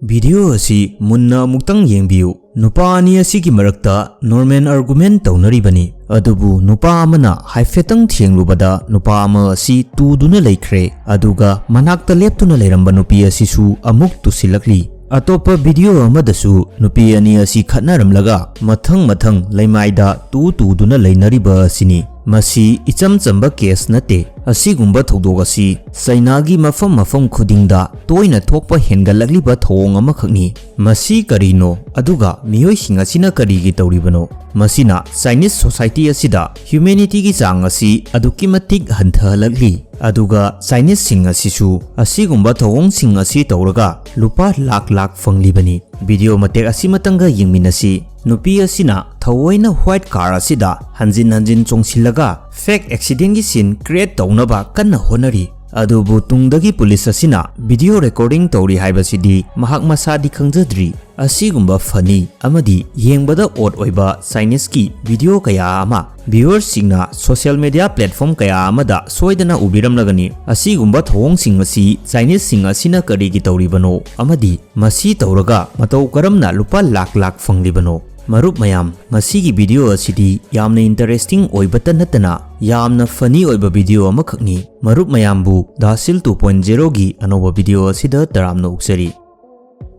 Video asi munna muktang yengbiu. Nupa ani asigi marakta normal argument taunaribani. Adubu nupa amana haifetang thienglubada nupa ama asi tuduna laikre. Aduga manakta leptuna lairamba nupi asisu amuk tusilakli. Atopa video amadasu nupi ani asi khatnaramlaga mathang laimaida tuduna lainariba asini. Masi icham chamba case nate asigumba thodog asi Sainagi mafam khudingda toina thokpa hengalakliba thong ama khakni. Masi karino aduga miyoi sing asina karigi tawribano. Masina Chinese society asida humanity gi chang asi aduki matik hanthalakli. Aduga Chinese sing asisu asigumba thong sing asi tawraga lupa lakh fanglibani. Video matek asimatanga yingminasi. Nupi asina thawoina white car asida hanjin chongsilaga fake accident gi scene create tawnaba kanna honari. Adubu tungdagi police asina video recording tawri haibasidi mahak masadi khangjadri. Asigumba funny amadi yengbada odd oiba Chinese ki video kaya ama viewers singna social media platform kaya amada soidana ubiramlagani. Asigumba thawong sing asi Chinese sing asina karigi tawribano amadi masi tawraga matau karamna lupa lakh fanglibano. Marup mayam masigi video asidi yamna interesting oibata natana yamna funny oiba video amakhakni. Marup mayambu DAshil 2.0 gi anoba video asida taramna uksari.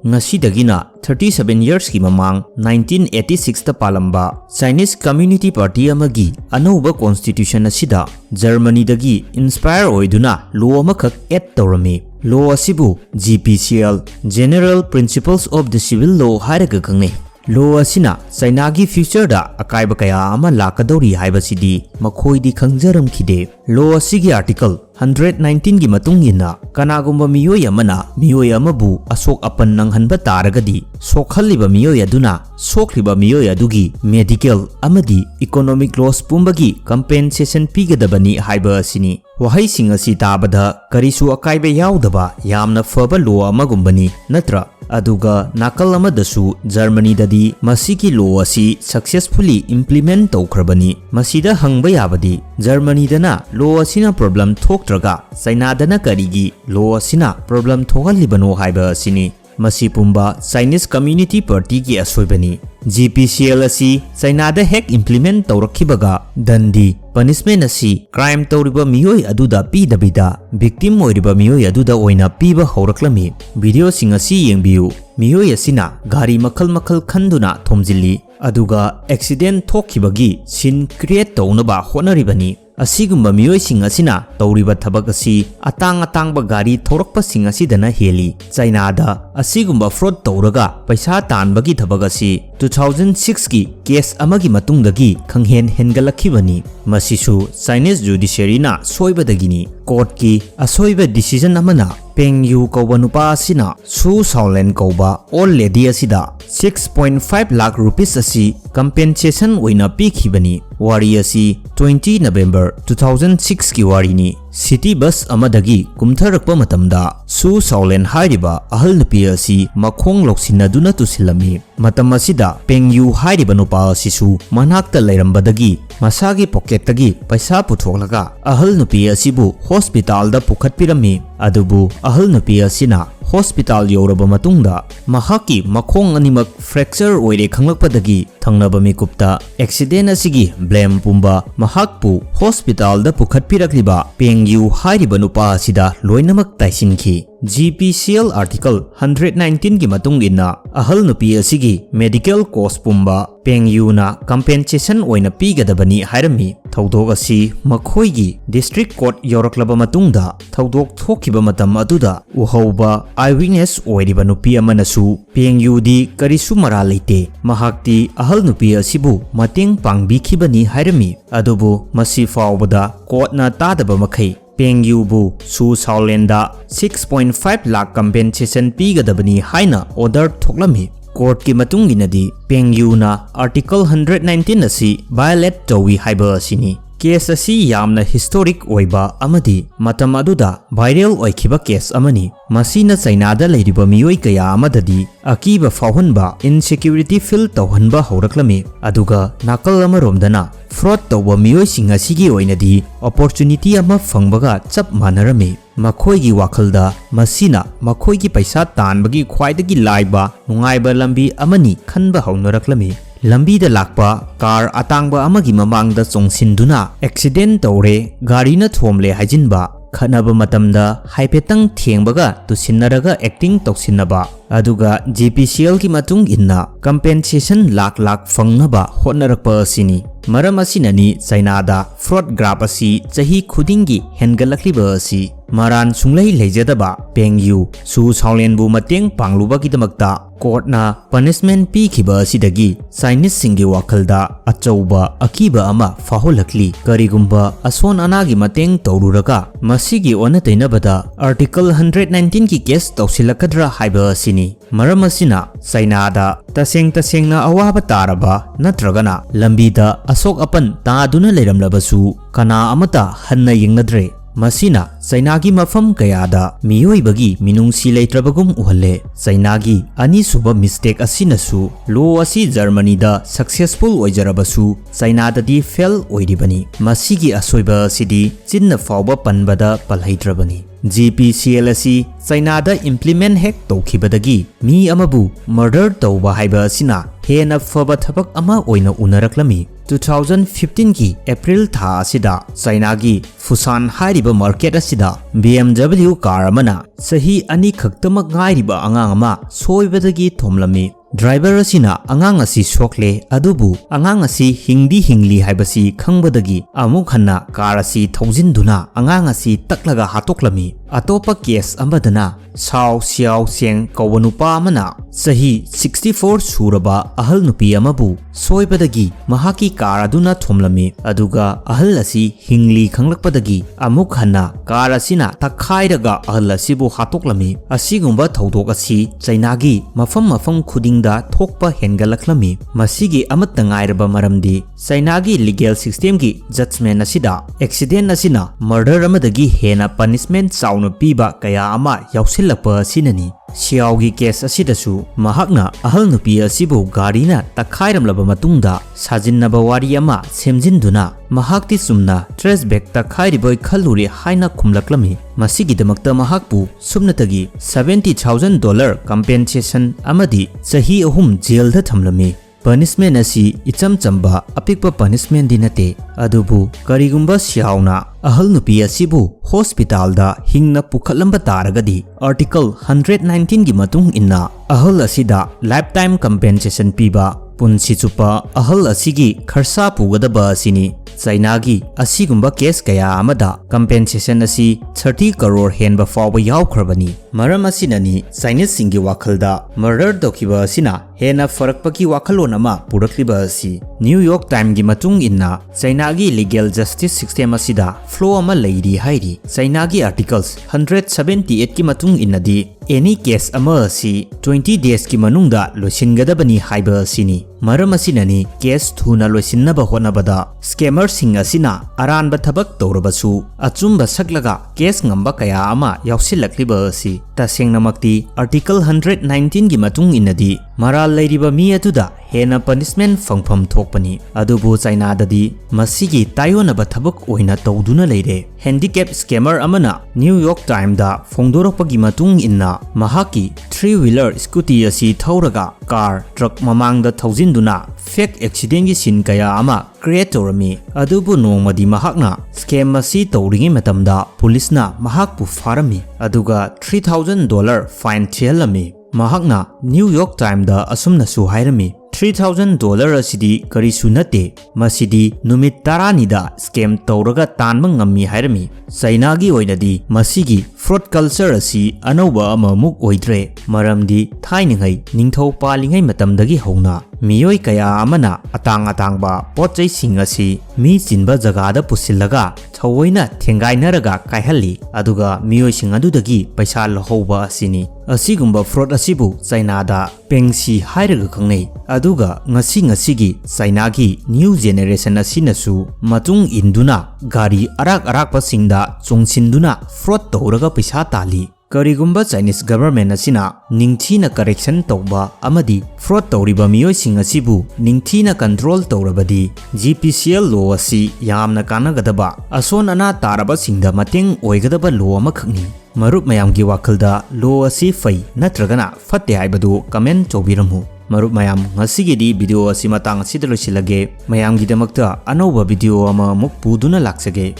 Ngasidagina 37 years ki mamang 1986 ta palamba Chinese Community Party amagi anoba constitution asida Germany dagi inspire oiduna law amakhak add tawrami. Law asibu GPCL General Principles of the Civil Law hairaga khangnei. Law asina China gi future da akaiba kaya ama lakadori haibasidi makhoidi khangjaram khide. Law asigi article 119 gi matungina kanagumba miyoi amana miyoi amabu asok apan nanghanba taragadi sokhalliba miyoi aduna sokliba miyoi adugi medical amadi economic loss pumbagi compensation pigadabani haiba asini. Wahai sing asi tabada karisu akaiba yaudaba yamna faba law amagumbani natra. Aduga nakal amadasu Germany dadi masiki law asi successfully implement tawkhrabani. Masida hangba yabadi Germany dana law asina problem thoktraga China dana karigi law asina problem thogalibano haiba asini. Masi pumba Chinese Community Party gi asoibani. GPCL asi China da hek implement tawrakhibaga dandi punishment asi crime tawriba miyoi aduda pidabida victim oiriba miyoi aduda oina piba horaklami. Video sing asi yengbiu. Miyoi asina gari makhal khanduna thomjilli aduga accident thokhibagi scene create tawnaba honaribani. Asigumba miyoi sing asina tawriba thabak asi atangba gari thorakpa sing asidana heli. China da asigumba fraud tawraga paisa tanbagi thabak asi 2006 ki case amagi matungdagi khanghen hengalakibani. Masisu Chinese judiciary na soibadagini. Court ki asoiba decision amana Pengyu kauba nupa asina Su Shaolin kauba old lady asida 6.5 lakh rupees asi compensation oina pikhibani. Wari asi 20 November 2006 ki warini. City bus amadagi kumtharakpa matamda Su Shaolin hairiba ahal nupi asi makhong loksinaduna tusilami. Matam asida Pengyu hairiba nupa asisu manakta lairambadagi masagi pocketagi paisa puthoklaga ahal nupi asibu hospital da pukhatpirami. Adubu ahal nupi asina hospital yoraba matungda mahaki makhong animak fracture oire khanglakpadagi thangnaba mikupta accident asigi blame pumba mahakpu hospital da pukhatpirakliba Pengyu hairiba nupa asida loinamak taisinki. GPCL article 119 gi matungina ahal nupi asigi medical cost pumba Pengyu na compensation oina pigadabani hairami. Thaudok asi makhoi gi district court yoraklaba matungda thaudok thokiba matam aduda uhauba eyewitness oiriba nupi amanasu Pengyu di karisu mara leite mahakti ahal nupi asibu mateng pangbikhibani hairami. Adubu masi faubada court na tadaba makhai Pengyu bu Su Shaolin da 6.5 lakh compensation pigadabani haina order thoklami. Court ki matunginadi Pengyu na article 119 asi violate tawi haiba asini. Case असी यामना historic ओइबा अमदी मतम अदुदा viral ओइखिबा case अमनी मसीना चाइनादा लेरिबा मियोइ कया अमददी अकीबा फाउहनबा इनसिक्यूरिटी feel तौहनबा हौरक्लमी अदुगा नाकल अमरोमदना fraud तौबा मियोइसिंग असिगी ओइनदी opportunity अमा फंगबगा चप मानरमी मखोइगी वाखलदा मसीना मखोइगी पैसा तानबगी ख्वाइदगी लाइबा नुंगाइबा लंबी अमनी खनबा हौनरक्लमी लंबीदा Lakpa car अतांगबा अमगी ममांगदा चोंगसिनदुना accident तौरे गाड़ीना थोमले हाइजिनबा खनबा मतमदा हाइफेतंग थेंगबगा तुसिन्नरगा acting तौसिन्नबा अदुगा जीपीसीएल की मतुंग इन्ना कंपेंसेशन लाख लाख फंगनबा होनरकपा असिनी मरम असिननी चाइनादा फ्रॉड ग्राफ असी चही खुदिंगी हेनगलक्लिबा असी मरान सुंगलै लेजदबा पेंगयू सु साउलेनबु मतेंग पांगलुबगिदमक्ता कोर्टना पनिशमेंट पीखिबा असिदगी चाइनीज सिंगी वाखलदा अचौबा अकीबा अमा फाहोलक्ली करिगुंबा असोन अनागी मतेंग तौरुरगा मसिगी ओनतैनबदा आर्टिकल 119 की केस तौसिलकद्रा हाइबा असिनी मरम असिना चाइनादा तसेंगना अवाबा तारबा नत्रगना लंबीदा असोक अपन तादुना लेरमलबसु कना अमता हन्ना यंगनद्रे मसीना चाइनागी मफम कयादा मियोइबगी मिनुंगसी लेत्रबगुम उहले चाइनागी अनीसुबा मिस्टेक असिनसु लो असी जर्मनीदा सक्सेसफुल ओइजरबसु चाइनाददी फेल ओइरिबनी मसीगी असोइबा असिदी चिन्ना फावबा पनबदा पलहैद्रबनी जीपीसीएल असी चाइनादा इम्प्लीमेंट हेक तौखिबदगी मी अमबु मर्डर तौबा हाइबा असिना हेना फबा थबक अमा ओइना उनरक्लमी 2015 की अप्रैल था असिदा चाइनागी फुसान हाइरिबा मार्केट असिदा BMW कार अमना सही अनी खक्तमक गाइरिबा अंगांग अमा सोइबदगी थोमलमी ड्राइवर असिना अंगांग असी सोखले अदुबु अंगांग असी हिंगदी हिंगली हाइबसी खंगबदगी अमुक हन्ना कार असी थौजिनदुना अंगांग असी तकलगा हातोक्लमी अतोपा केस अमदना साव सियाव सेंग कौवा नुपा अमना सही 64 सूरबा अहल नुपी अमबु सोइबदगी महाकी कार अदुना थोमलमी अदुगा अहल असी हिंगली खंगलकपदगी अमुक हन्ना कार असिना तखाइरगा अहल असिबु हातोक्लमी असिगुंबा थौदोक असी चाइनागी मफम मफम खुदिंगदा थोकपा हेनगलक्लमी मसिगी अमत्त ngairaba मरमदी चाइनागी लीगल सिस्टम की जजमेंट असिदा एक्सीडेंट असिना मर्डर अमदगी हेना पनिशमेंट चाउना पीबा कया अमा याउसिलपा असिननी सियाओगी केस असिदसु महाकना अहल नुपी असिबु गाड़ीना तखाइरमलबा मतुंगदा साजिन्नबा वारी अमा सेमजिनदुना महाकति सुमना ट्रेस बैग तखाइरिबोय खल्लुरे हाइना खुमलक्लमी मसिगिदमक्ता महाकपु सुमनतगी $70,000 कंपेंसेशन अमदी सही अहुम जेलदा थमलमी पनिशमेंट असी इचम चंबा अपिकपा पनिशमेंट दिनते अदुबु करिगुंबा सियाउना अहल नुपी असिबु हॉस्पिटल हिंगना पुखलंबा तारगदी आर्टिकल 119 की मतुंग इन्ना अहल असिदा लाइफ टाइम कंपेंसेशन पीबा पुंसी चुपा अहल असिगी खर्सा पुगदबा असिनी चाइनागी असिगुंबा केस कया अमदा कंपेंसेशन असी 30 करोड़ हेनबा फावबा यावख्रबनी मरम असिननी चाइनीज सिंगी वाखलदा मर्डर तौखिबा असिना हेना फरकपकी वाखलोन अमा पुरक्लिबा असी न्यूयॉर्क टाइम की मतुंग इन्ना चाइनागी लीगल जस्टिस सिस्टम असिदा फ्लो अमा लैरी हाइरी चाइनागी आर्टिकल्स 178 की मतुंग इन्नदी एनी केस अमा असी 20 डेज की मनुंगदा लोसिनगदबनी हाइबा असिनी मरम असिननी केस थुना लोसिनबा होनबदा स्कैमर सिंग असिना अरानबा थबक तौरबसु अचुंबा सकलगा केस ngamba कया अमा याउसिलक्लिबा असी तसेंगनमक्ति आर्टिकल 119 की मतुंग इन्नदी मराल लैरिबा मी अदुदा हेना पनिशमेंट फंगफम थोकपनी अदुबु चाइनाददी मसिगी तायोनबा थबक ओइना तौदुना लैरे हैंडीकैप स्कैमर अमना न्यूयॉर्क टाइम दा फोंदोरकपगी मतुंग इन्ना महाकी 3 व्हीलर स्कूटी असी थौरगा कार ट्रक ममांगदा थौजिनदुना फेक एक्सीडेंट की सीन कया अमा क्रिएट तौरमी अदुबु नोंगमदी महाकना स्कैम असी तौरिंगी मतमदा पुलिसना महाकपु फारमी अदुगा $3,000 फाइन थिहलमी महाकना न्यूयॉर्क टाइम दा असुमनसु हाइरमी $3,000 असिदी करिसु नते मसिदी नुमित तारानिदा स्कैम तौरगा तानबा ngami हाइरमी चाइनागी ओइनदी मसिगी फ्रॉड कल्चर असी अनौबा अममुक ओइद्रे मरमदी थाइनिंगै Ningthou पालिंगै मतमदगी हौना Miyoi kaya amana atang-atangba potjaising asi mi chinba jagada pusillaga thawoina thengainaraga kaihalli aduga miyoising adudagi paisa lohouba asini. Asigumba fraud asibu China da pengsi hairaga khangnei aduga ngasigi China gi new generation asinasu matung induna gari arak pasingda chungsinduna fraud tawraga paisa tali. Karigumba Chinese government asina ningthina correction tawba amadi fraud tawriba miyoising asibu ningthina control tawrabadi GPCL law asi yamna kanagadaba ason ana taraba singda mateng oigadaba law amakhakni. Marup mayamgi wakhalda law asi fai natragana fatte haibadu comment tawbiramu. Marup mayam ngasigidi video asi matang asidalo silage mayamgi damakta anoba video ama muk puduna laksage.